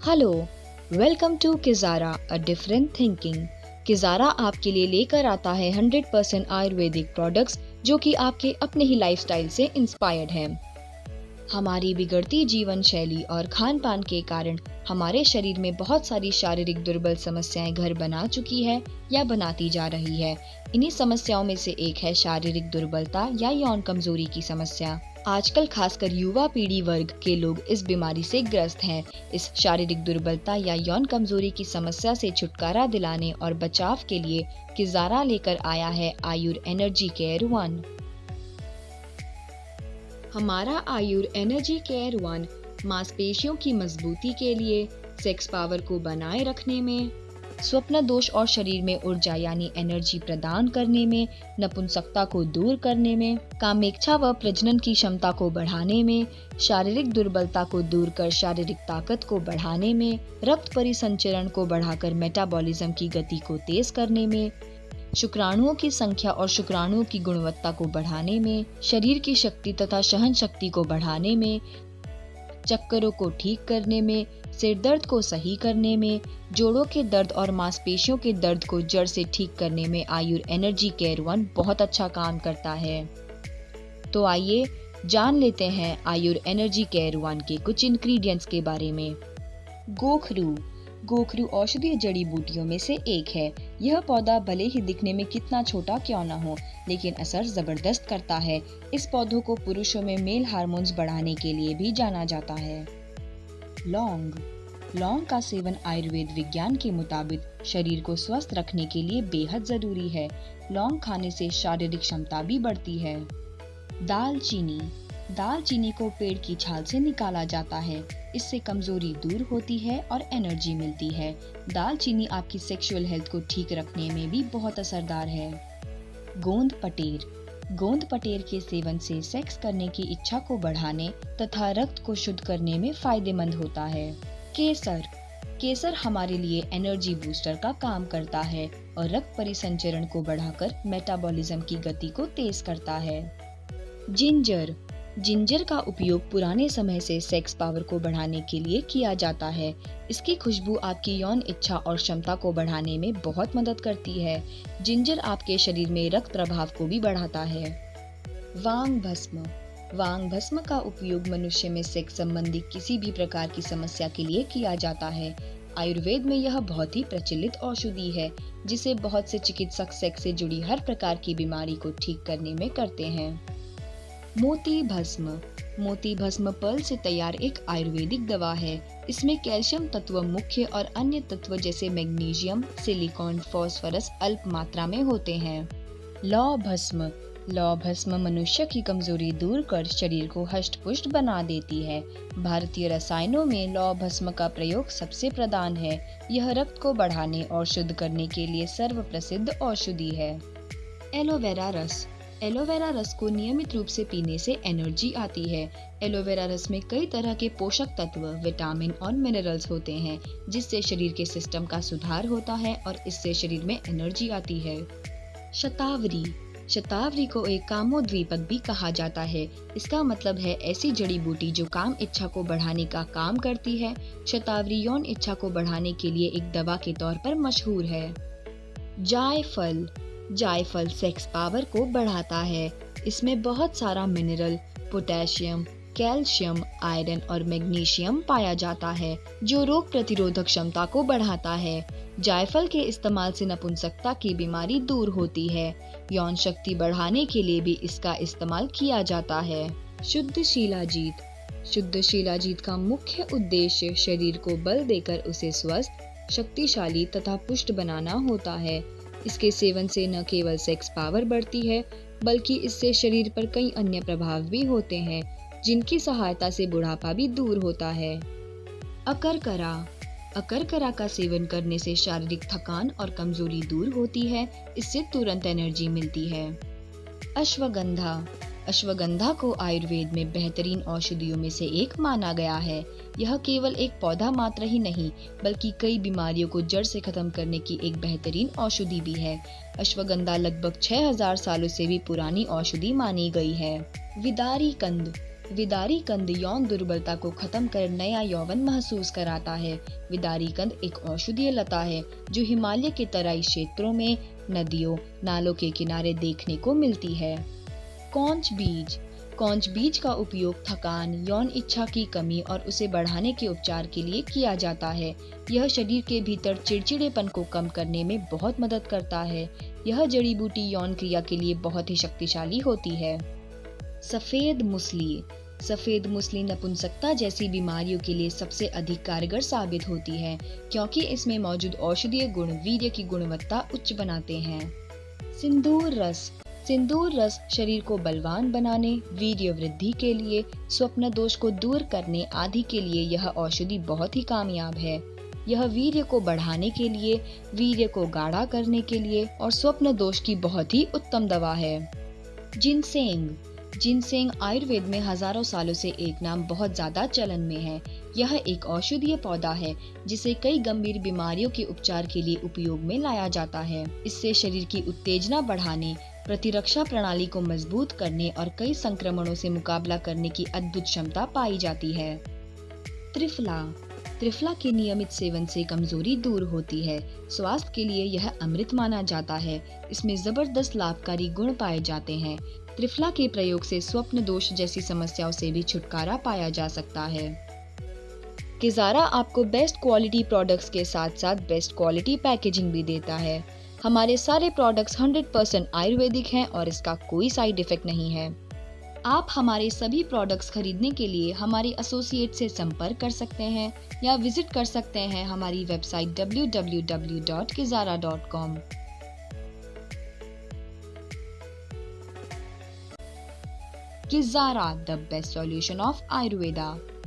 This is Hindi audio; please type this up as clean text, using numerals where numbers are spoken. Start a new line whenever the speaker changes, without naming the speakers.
हेलो, वेलकम टू किजारा अ डिफरेंट थिंकिंग। किजारा आपके लिए लेकर आता है 100% आयुर्वेदिक प्रोडक्ट्स जो कि आपके अपने ही लाइफस्टाइल से इंस्पायर्ड हैं। हमारी बिगड़ती जीवन शैली और खान पान के कारण हमारे शरीर में बहुत सारी शारीरिक दुर्बल समस्याएं घर बना चुकी है या बनाती जा रही है। इन्हीं समस्याओं में से एक है शारीरिक दुर्बलता या यौन कमजोरी की समस्या। आजकल खासकर युवा पीढ़ी वर्ग के लोग इस बीमारी से ग्रस्त हैं। इस शारीरिक दुर्बलता या यौन कमजोरी की समस्या से छुटकारा दिलाने और बचाव के लिए किजारा लेकर आया है आयुर एनर्जी केयर 1। हमारा आयुर एनर्जी केयर 1 मांसपेशियों की मजबूती के लिए, सेक्स पावर को बनाए रखने में, स्वप्न दोष और शरीर में ऊर्जा यानी एनर्जी प्रदान करने में, नपुंसकता को दूर करने में, कामेच्छा व प्रजनन की क्षमता को बढ़ाने में, शारीरिक दुर्बलता को दूर कर शारीरिक ताकत को बढ़ाने में, रक्त परिसंचरण को बढ़ाकर मेटाबॉलिज्म की गति को तेज करने में, शुक्राणुओं की संख्या और शुक्राणुओं की गुणवत्ता को बढ़ाने में, शरीर की शक्ति तथा सहन शक्ति को बढ़ाने में, चक्करों को ठीक करने में, सिर दर्द को सही करने में, जोड़ों के दर्द और मांसपेशियों के दर्द को जड़ से ठीक करने में आयुर एनर्जी केयर 1 बहुत अच्छा काम करता है। तो आइए जान लेते हैं आयुर एनर्जी केयर 1 के कुछ इंग्रेडिएंट्स के बारे में। गोखरू। गोखरू औषधीय जड़ी बूटियों में से एक है। यह पौधा भले ही दिखने में कितना छोटा क्यों न हो, लेकिन असर जबरदस्त करता है। इस पौधों को पुरुषों में मेल हार्मोन्स बढ़ाने के लिए भी जाना जाता है। लौंग। लौंग का सेवन आयुर्वेद विज्ञान के मुताबिक शरीर को स्वस्थ रखने के लिए बेहद जरूरी है। लौंग खाने से शारीरिक क्षमता भी बढ़ती है। दालचीनी। दालचीनी को पेड़ की छाल से निकाला जाता है। इससे कमजोरी दूर होती है और एनर्जी मिलती है। दालचीनी आपकी सेक्सुअल हेल्थ को ठीक रखने में भी बहुत असरदार है। गोंद पटेर। गोंद पटेर के सेवन से सेक्स करने की इच्छा को बढ़ाने तथा रक्त को शुद्ध करने में फायदेमंद होता है। केसर। केसर हमारे लिए एनर्जी बूस्टर का काम करता है और रक्त परिसंचरण को बढ़ाकर मेटाबॉलिज्म की गति को तेज करता है। जिंजर। जिंजर का उपयोग पुराने समय से सेक्स पावर को बढ़ाने के लिए किया जाता है। इसकी खुशबू आपकी यौन इच्छा और क्षमता को बढ़ाने में बहुत मदद करती है। जिंजर आपके शरीर में रक्त प्रवाह को भी बढ़ाता है। वांग भस्म। वांग भस्म का उपयोग मनुष्य में सेक्स संबंधी किसी भी प्रकार की समस्या के लिए किया जाता है। आयुर्वेद में यह बहुत ही प्रचलित औषधि है, जिसे बहुत से चिकित्सक सेक्स से जुड़ी हर प्रकार की बीमारी को ठीक करने में करते हैं। मोती भस्म। मोती भस्म पर्ल से तैयार एक आयुर्वेदिक दवा है। इसमें कैल्शियम तत्व मुख्य और अन्य तत्व जैसे मैग्नीशियम, सिलिकॉन, फास्फोरस अल्प मात्रा में होते हैं। लौ भस्म। लौ भस्म मनुष्य की कमजोरी दूर कर शरीर को हष्ट पुष्ट बना देती है। भारतीय रसायनों में लौ भस्म का प्रयोग सबसे प्रधान है। यह रक्त को बढ़ाने और शुद्ध करने के लिए सर्व प्रसिद्ध औषधि है। एलोवेरा रस। एलोवेरा रस को नियमित रूप से पीने से एनर्जी आती है। एलोवेरा रस में कई तरह के पोषक तत्व, विटामिन और मिनरल्स होते हैं, जिससे शरीर के सिस्टम का सुधार होता है और इससे शरीर में एनर्जी आती है। शतावरी। शतावरी को एक कामोद्दीपक भी कहा जाता है। इसका मतलब है ऐसी जड़ी बूटी जो काम इच्छा को बढ़ाने का काम करती है। शतावरी यौन इच्छा को बढ़ाने के लिए एक दवा के तौर पर मशहूर है। जायफल। जायफल सेक्स पावर को बढ़ाता है। इसमें बहुत सारा मिनरल, पोटेशियम, कैल्शियम, आयरन और मैग्नीशियम पाया जाता है, जो रोग प्रतिरोधक क्षमता को बढ़ाता है। जायफल के इस्तेमाल से नपुंसकता की बीमारी दूर होती है। यौन शक्ति बढ़ाने के लिए भी इसका इस्तेमाल किया जाता है। शुद्ध शिलाजीत। शुद्ध शिलाजीत का मुख्य उद्देश्य शरीर को बल देकर उसे स्वस्थ, शक्तिशाली तथा पुष्ट बनाना होता है। इसके सेवन से न केवल सेक्स पावर बढ़ती है, बल्कि इससे शरीर पर कई अन्य प्रभाव भी होते हैं, जिनकी सहायता से बुढ़ापा भी दूर होता है। अकरकरा। अकरकरा का सेवन करने से शारीरिक थकान और कमजोरी दूर होती है। इससे तुरंत एनर्जी मिलती है। अश्वगंधा। अश्वगंधा को आयुर्वेद में बेहतरीन औषधियों में से एक माना गया है। यह केवल एक पौधा मात्र ही नहीं, बल्कि कई बीमारियों को जड़ से खत्म करने की एक बेहतरीन औषधि भी है। अश्वगंधा लगभग 6000 सालों से भी पुरानी औषधि मानी गई है। विदारी कंद। विदारी कंद यौन दुर्बलता को खत्म कर नया यौवन महसूस कराता है। विदारी कंद एक औषधीय लता है जो हिमालय के तराई क्षेत्रों में नदियों, नालों के किनारे देखने को मिलती है। कौंच बीज। कौंच बीज का उपयोग थकान, यौन इच्छा की कमी और उसे बढ़ाने के उपचार के लिए किया जाता है। यह शरीर के भीतर चिड़चिड़ेपन को कम करने में बहुत मदद करता है। यह जड़ी बूटी यौन क्रिया के लिए बहुत ही शक्तिशाली होती है। सफेद मूसली। सफेद मूसली नपुंसकता जैसी बीमारियों के लिए सबसे अधिक कारगर साबित होती है क्योंकि इसमें मौजूद औषधीय गुण वीर्य की गुणवत्ता उच्च बनाते हैं। सिंदूर रस। सिंदूर रस शरीर को बलवान बनाने, वीर्य वृद्धि के लिए, स्वप्न दोष को दूर करने आदि के लिए यह औषधि बहुत ही कामयाब है। यह वीर्य को बढ़ाने के लिए, वीर्य को गाढ़ा करने के लिए और स्वप्न दोष की बहुत ही उत्तम दवा है। जिनसेंग। जिनसेंग आयुर्वेद में हजारों सालों से एक नाम बहुत ज्यादा चलन में है। यह एक औषधीय पौधा है जिसे कई गंभीर बीमारियों के उपचार के लिए उपयोग में लाया जाता है। इससे शरीर की उत्तेजना बढ़ाने, प्रतिरक्षा प्रणाली को मजबूत करने और कई संक्रमणों से मुकाबला करने की अद्भुत क्षमता पाई जाती है। त्रिफला। त्रिफला के नियमित सेवन से कमजोरी दूर होती है। स्वास्थ्य के लिए यह अमृत माना जाता है। इसमें जबरदस्त लाभकारी गुण पाए जाते हैं। त्रिफला के प्रयोग से स्वप्न दोष जैसी समस्याओं से भी छुटकारा पाया जा सकता है। किजारा आपको बेस्ट क्वालिटी प्रोडक्ट्स के साथ साथ बेस्ट क्वालिटी पैकेजिंग भी देता है। हमारे सारे प्रोडक्ट्स 100% आयुर्वेदिक हैं और इसका कोई साइड इफेक्ट नहीं है। आप हमारे सभी प्रोडक्ट्स खरीदने के लिए हमारे एसोसिएट से संपर्क कर सकते हैं या विजिट कर सकते हैं हमारी website www.kizara.com। Kizara, the best solution of Ayurveda।